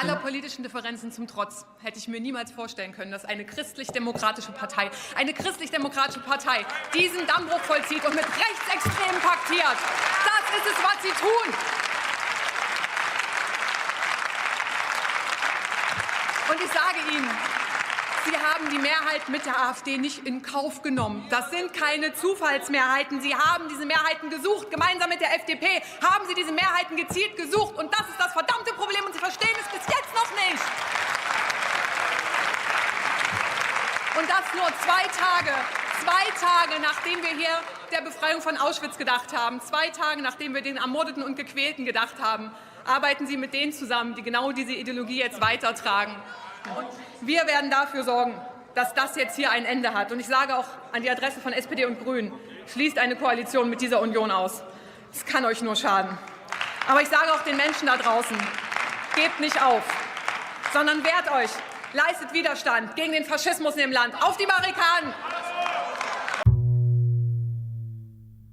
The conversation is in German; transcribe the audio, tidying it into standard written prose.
Aller politischen Differenzen zum Trotz hätte ich mir niemals vorstellen können, dass eine christlich-demokratische Partei diesen Dammbruch vollzieht und mit Rechtsextremen paktiert. Das ist es, was sie tun. Und ich sage Ihnen, Sie haben die Mehrheit mit der AfD nicht in Kauf genommen. Das sind keine Zufallsmehrheiten. Sie haben diese Mehrheiten gesucht. Gemeinsam mit der FDP haben Sie diese Mehrheiten gezielt gesucht. Und das ist das verdammte Problem. Und Sie verstehen es bis jetzt noch nicht. Und das nur 2 Tage, nachdem wir hier der Befreiung von Auschwitz gedacht haben, 2 Tage, nachdem wir den Ermordeten und Gequälten gedacht haben, arbeiten Sie mit denen zusammen, die genau diese Ideologie jetzt weitertragen. Und wir werden dafür sorgen, dass das jetzt hier ein Ende hat. Und ich sage auch an die Adresse von SPD und Grünen, schließt eine Koalition mit dieser Union aus. Das kann euch nur schaden. Aber ich sage auch den Menschen da draußen, gebt nicht auf, sondern wehrt euch, leistet Widerstand gegen den Faschismus in dem Land. Auf die Barrikaden!